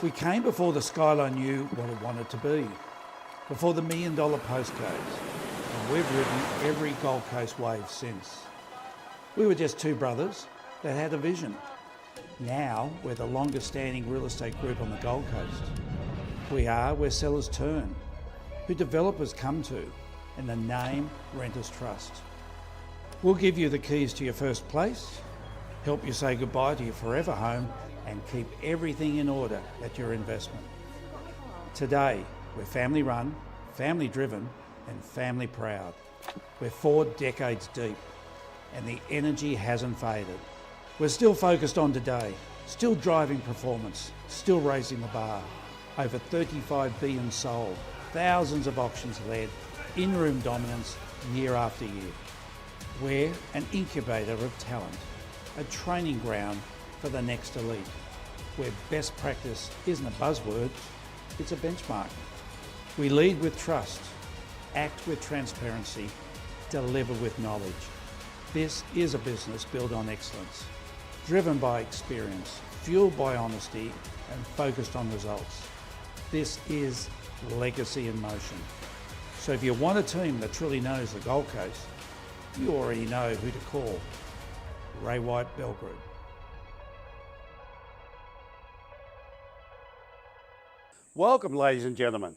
We came before the skyline knew what it wanted to be, before the $1 million postcodes, and we've ridden every Gold Coast wave since. We were just two brothers that had a vision. Now we're the longest standing real estate group on the Gold Coast. We are where sellers turn, who developers come to, and the name Renters Trust. We'll give you the keys to your first place, help you say goodbye to your forever home, and keep everything in order at your investment. Today, we're family run, family driven, and family proud. We're 4 decades deep, and the energy hasn't faded. We're still focused on today, still driving performance, still raising the bar. Over 35 billion sold, thousands of auctions led, in-room dominance year after year. We're an incubator of talent, a training ground for the next elite, where best practice isn't a buzzword, it's a benchmark. We lead with trust, act with transparency, deliver with knowledge. This is a business built on excellence, driven by experience, fueled by honesty, and focused on results. This is legacy in motion. So if you want a team that truly knows the Gold Coast, you already know who to call. Ray White Bell Group. Welcome, ladies and gentlemen.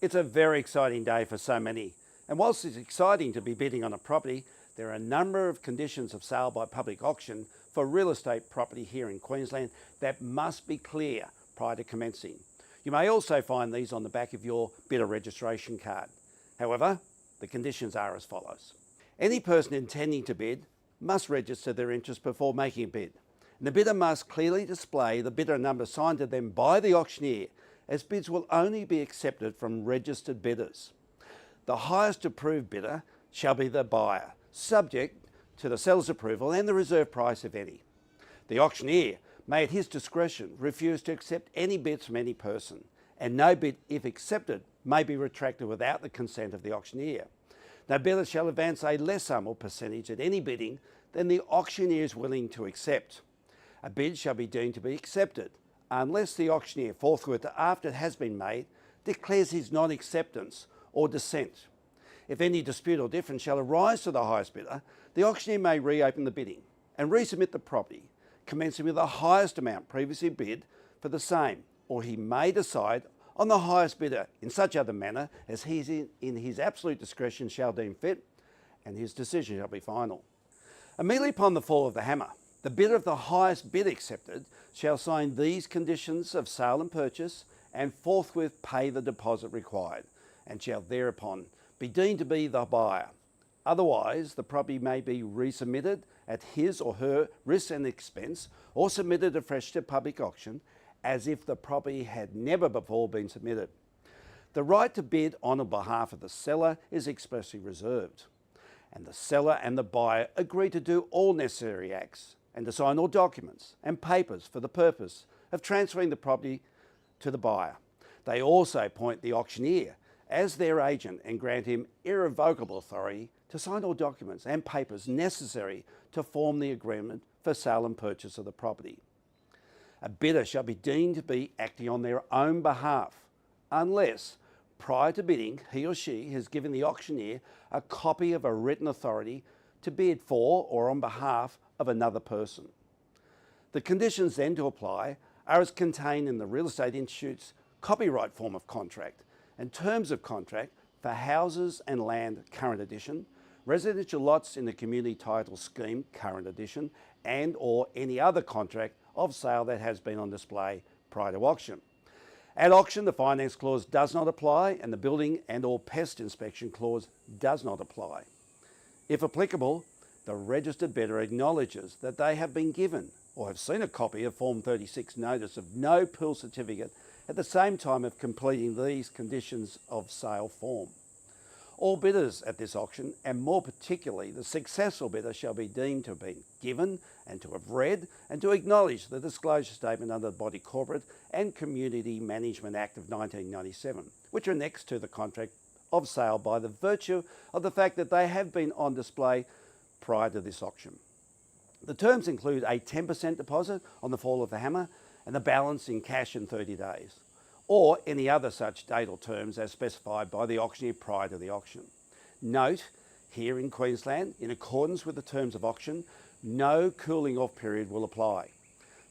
It's a very exciting day for so many. And whilst it's exciting to be bidding on a property, there are a number of conditions of sale by public auction for real estate property here in Queensland that must be clear prior to commencing. You may also find these on the back of your bidder registration card. However, the conditions are as follows. Any person intending to bid must register their interest before making a bid. And the bidder must clearly display the bidder number signed to them by the auctioneer, as bids will only be accepted from registered bidders. The highest approved bidder shall be the buyer, subject to the seller's approval and the reserve price, if any. The auctioneer may at his discretion refuse to accept any bids from any person, and no bid, if accepted, may be retracted without the consent of the auctioneer. No bidder shall advance a less sum or percentage at any bidding than the auctioneer is willing to accept. A bid shall be deemed to be accepted unless the auctioneer forthwith after it has been made declares his non-acceptance or dissent. If any dispute or difference shall arise to the highest bidder, the auctioneer may reopen the bidding and resubmit the property, commencing with the highest amount previously bid for the same, or he may decide on the highest bidder in such other manner as he in his absolute discretion shall deem fit, and his decision shall be final. Immediately upon the fall of the hammer, the bidder of the highest bid accepted shall sign these conditions of sale and purchase and forthwith pay the deposit required, and shall thereupon be deemed to be the buyer. Otherwise, the property may be resubmitted at his or her risk and expense, or submitted afresh to public auction as if the property had never before been submitted. The right to bid on behalf of the seller is expressly reserved, and the seller and the buyer agree to do all necessary acts and to sign all documents and papers for the purpose of transferring the property to the buyer. They also appoint the auctioneer as their agent and grant him irrevocable authority to sign all documents and papers necessary to form the agreement for sale and purchase of the property. A bidder shall be deemed to be acting on their own behalf unless, prior to bidding, he or she has given the auctioneer a copy of a written authority to bid for or on behalf of another person. The conditions then to apply are as contained in the Real Estate Institute's copyright form of contract and terms of contract for houses and land current edition, residential lots in the community title scheme current edition, and or any other contract of sale that has been on display prior to auction. At auction, the finance clause does not apply, and the building and or pest inspection clause does not apply. If applicable, the registered bidder acknowledges that they have been given or have seen a copy of Form 36 Notice of No Pill Certificate at the same time of completing these conditions of sale form. All bidders at this auction, and more particularly the successful bidder, shall be deemed to have been given and to have read and to acknowledge the disclosure statement under the Body Corporate and Community Management Act of 1997, which are next to the contract of sale by the virtue of the fact that they have been on display prior to this auction. The terms include a 10% deposit on the fall of the hammer, and the balance in cash in 30 days, or any other such date or terms as specified by the auctioneer prior to the auction. Note, here in Queensland, in accordance with the terms of auction, no cooling off period will apply.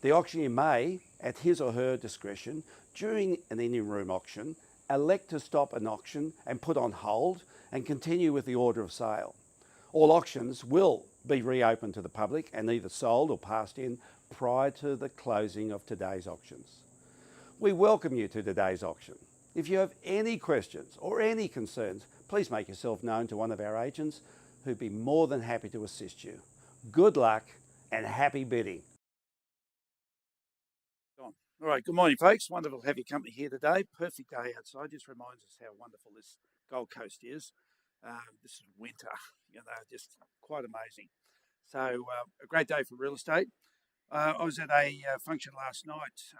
The auctioneer may, at his or her discretion, during an in-room auction, elect to stop an auction and put on hold and continue with the order of sale. All auctions will be reopened to the public and either sold or passed in prior to the closing of today's auctions. We welcome you to today's auction. If you have any questions or any concerns, please make yourself known to one of our agents who'd be more than happy to assist you. Good luck and happy bidding. All right, good morning, folks. Wonderful to have your company here today. Perfect day outside. Just reminds us how wonderful this Gold Coast is. This is winter, just quite amazing. So a great day for real estate. I was at a function last night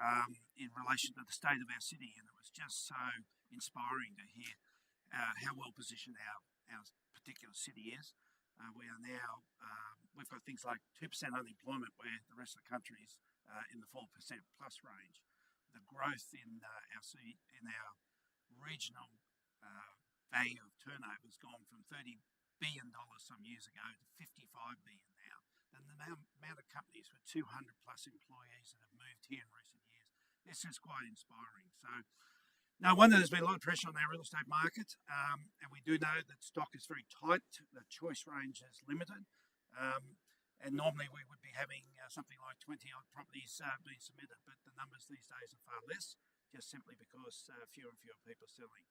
in relation to the state of our city, and it was just so inspiring to hear how well positioned our particular city is. We are now, we've got things like 2% unemployment where the rest of the country is in the 4% plus range. The growth in our city, in our regional value of turnover has gone from $30 billion some years ago to $55 billion now. And the amount of companies with 200 plus employees that have moved here in recent years, this is quite inspiring. So no wonder there's been a lot of pressure on our real estate market, and we do know that stock is very tight, the choice range is limited, and normally we would be having something like 20 odd properties being submitted, but the numbers these days are far less, just simply because fewer and fewer people are selling.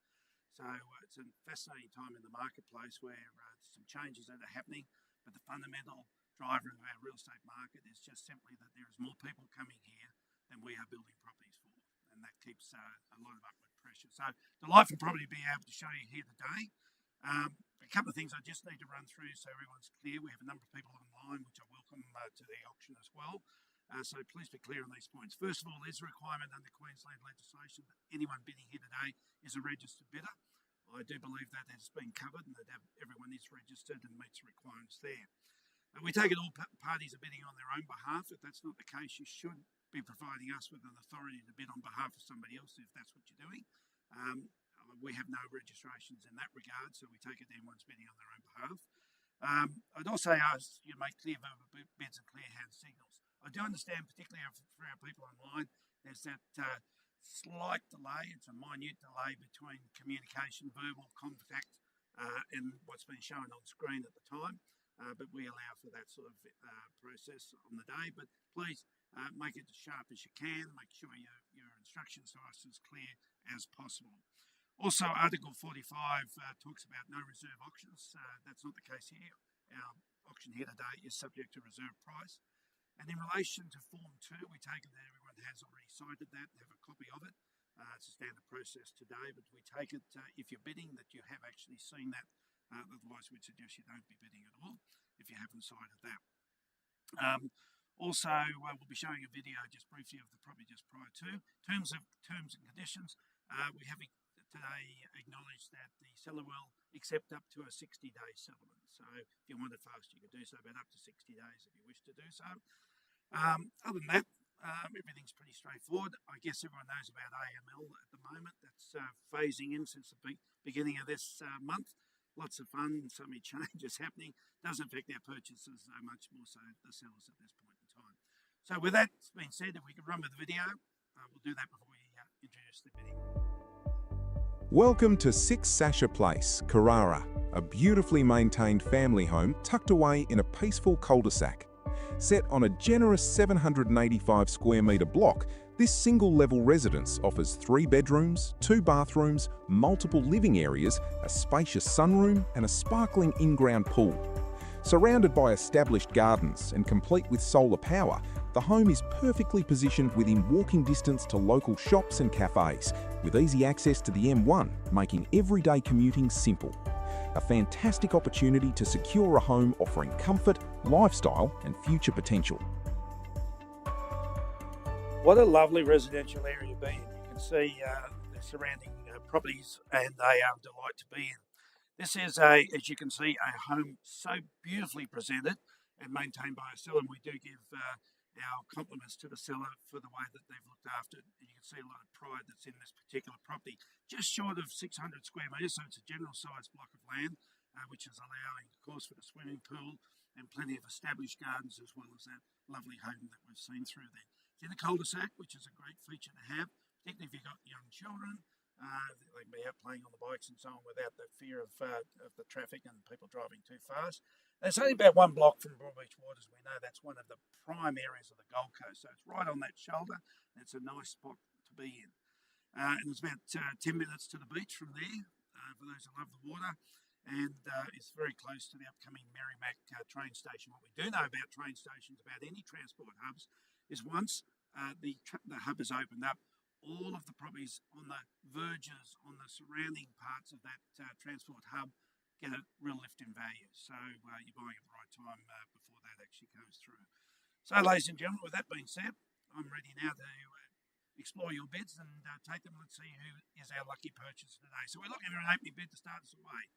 So it's a fascinating time in the marketplace where there's some changes that are happening, but the fundamental driver of our real estate market is just simply that there is more people coming here than we are building properties for, and that keeps a lot of upward pressure. So delightful property to be able to show you here today. A couple of things I just need to run through so everyone's clear. We have a number of people online, which I welcome to the auction as well. So please be clear on these points. First of all, there's a requirement under Queensland legislation that anyone bidding here today is a registered bidder. I do believe that has been covered and that everyone is registered and meets the requirements there. We take it all parties are bidding on their own behalf. If that's not the case, you should be providing us with an authority to bid on behalf of somebody else if that's what you're doing. We have no registrations in that regard, so we take it everyone's bidding on their own behalf. I'd also ask you to make clear verbal bids and clear hand signals. I do understand, particularly for our people online, there's that slight delay, it's a minute delay between communication, verbal contact, and what's been shown on screen at the time. But we allow for that sort of process on the day. But please make it as sharp as you can. Make sure your instructions to us as clear as possible. Also, Article 45 talks about no reserve auctions. That's not the case here. Our auction here today is subject to reserve price. And in relation to Form 2, we take it that everyone has already cited that and have a copy of it. It's a standard process today, but we take it if you're bidding that you have actually seen that. Otherwise, we'd suggest you don't be bidding at all if you haven't cited that. Also, we'll be showing a video just briefly of the property just prior to. Terms and conditions, we have today acknowledged that the seller will accept up to a 60-day settlement. So if you want it fast, you can do so, but up to 60 days if you wish to do so. Other than that, everything's pretty straightforward. I guess everyone knows about AML at the moment. That's phasing in since the beginning of this month. Lots of fun, so many changes happening. Doesn't affect our purchases so much, more so the sellers at this point in time. So with that being said, if we could run with the video, we'll do that before we introduce the bidding. Welcome to 6 Sasha Place, Carrara, a beautifully maintained family home tucked away in a peaceful cul-de-sac. Set on a generous 785 square metre block, this single-level residence offers 3 bedrooms, 2 bathrooms, multiple living areas, a spacious sunroom and a sparkling in-ground pool. Surrounded by established gardens and complete with solar power, the home is perfectly positioned within walking distance to local shops and cafes, with easy access to the M1, making everyday commuting simple. A fantastic opportunity to secure a home offering comfort, lifestyle and future potential. What a lovely residential area to be in. You can see the surrounding properties and they are a delight to be in. This is, as you can see, a home so beautifully presented and maintained by a seller. And we do give our compliments to the seller for the way that they've looked after it. And you can see a lot of pride that's in this particular property, just short of 600 square metres, so it's a general sized block of land, which is allowing, of course, for the swimming pool and plenty of established gardens, as well as that lovely home that we've seen through there. It's in the cul-de-sac, which is a great feature to have, particularly if you've got young children. They can be out playing on the bikes and so on without the fear of the traffic and people driving too fast. And it's only about 1 block from Broadbeach Waters. We know that's one of the prime areas of the Gold Coast, so it's right on that shoulder. And it's a nice spot to be in. And it's about 10 minutes to the beach from there, for those who love the water. And it's very close to the upcoming Merrimack train station. What we do know about train stations, about any transport hubs, is once the hub is opened up, all of the properties on the verges, on the surrounding parts of that transport hub, get a real lift in value. So you're buying at the right time before that actually goes through. So, ladies and gentlemen, with that being said, I'm ready now to explore your bids and take them. Let's see who is our lucky purchaser today. So we're looking at an opening bid to start us away.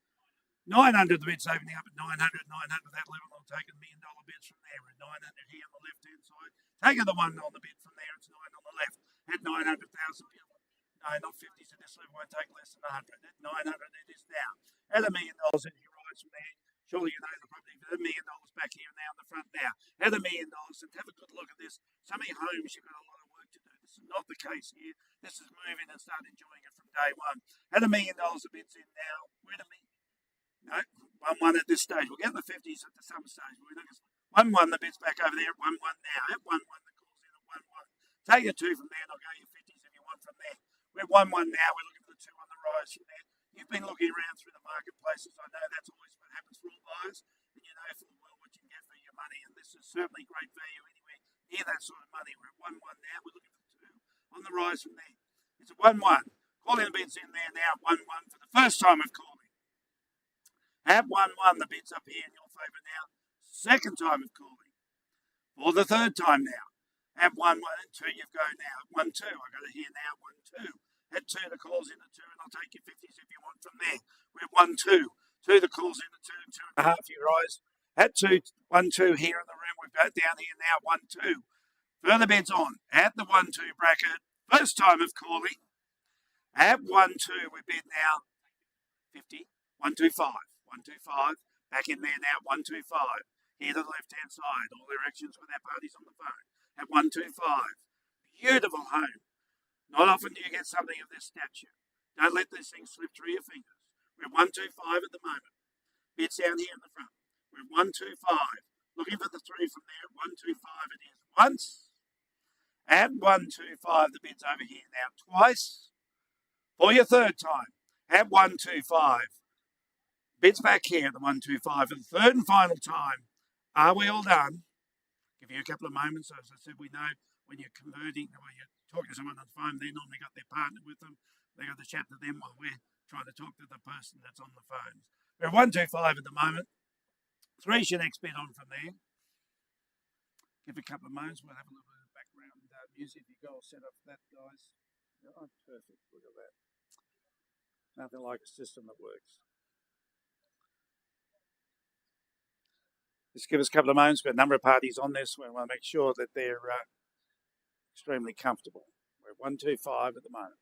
900, the bid's opening up at 900, 900 that level. I'll take $1 million bids from there. At 900 here on the left-hand side. Taking the one on the bid from there, it's 9 on the left. At 900,000, no, not 50, so this level won't take less than 100. At 900, it is now. At $1 million, as you rise from there, surely you know the property. At $1 million back here now in the front now. At $1 million, and have a good look at this. So many homes, you've got a lot of work to do. This is not the case here. This is moving and start enjoying it from day one. At $1 million, the bid's in now. We're at $1 million. No, 1-1 at this stage. We'll get the 50s at some stage. 1-1, the bid's back over there at 1-1 now. At 1-1, the call's in at 1-1. Take your 2 from there, and I'll go your 50s if you want from there. We're 1-1 now. We're looking for the 2 on the rise from there. You've been looking around through the marketplaces. I know that's always what happens for all buyers, and you know full well what you can get for your money, and this is certainly great value anywhere near that sort of money. We're at 1-1 now. We're looking for 2 on the rise from there. It's a 1-1. Calling the bids in there now. 1-1 for the first time of calling. At 1-1, the bid's up here in your favour now. Second time of calling. For the third time now. At 1-1 and 2, you've go now. 1-2, I've got it here now. 1-2. At 2, the call's in at 2, and I'll take your 50s if you want from there. We're at 1-2. 2, the call's in at 2, and 2.5, you rise. At 2, 1-2 here in the room. We've got down here now. 1-2. Further bids on. At the 1-2 bracket. First time of calling. At 1-2, we bid now. 50. 125. 125. Back in there now. 125. Here to the left-hand side. All directions with our parties on the phone. At 125. Beautiful home. Not often do you get something of this stature. Don't let this thing slip through your fingers. We're at 125 at the moment. Bids down here in the front. We're at 125. Looking for the 3 from there. At 125 it is once. At 125, the bid's over here now twice. For your third time. At 125. Bids back here at the 125 for the third and final time. Are we all done? Give you a couple of moments. As I said, we know when you're converting or you're talking to someone on the phone, they normally got their partner with them. They got to chat to them while we're trying to talk to the person that's on the phone. We're at 125 at the moment. 3's your next bid on from there. Give a couple of moments. We'll have a little bit of background music. You go all set up for that, guys. Oh, perfect. Look at that. Nothing like a system that works. Just give us a couple of moments. We've got a number of parties on this. We want to make sure that they're extremely comfortable. We're at 125 at the moment.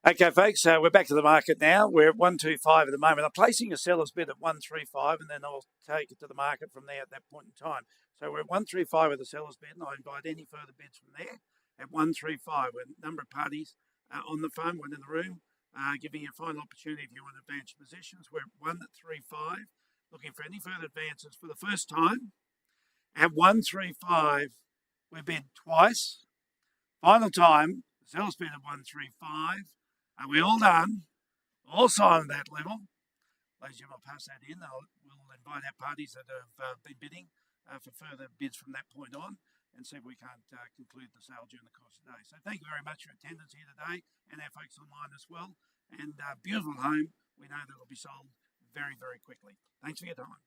Okay, folks, we're back to the market now. We're at 125 at the moment. I'm placing a seller's bid at 135, and then I'll take it to the market from there at that point in time. So we're at 135 with the seller's bid, and I invite any further bids from there at 135. With a number of parties on the phone, one in the room, giving you a final opportunity if you want to advance your positions. We're at 135, looking for any further advances for the first time. At 135, we bid twice. Final time, the seller's bid at 135. Are we all done? All signed at that level. Ladies and gentlemen, I'll pass that in. We'll invite our parties that have been bidding for further bids from that point on and see if we can't conclude the sale during the course of the day. So thank you very much for your attendance here today and our folks online as well. And beautiful home, we know that will be sold very, very quickly. Thanks for your time.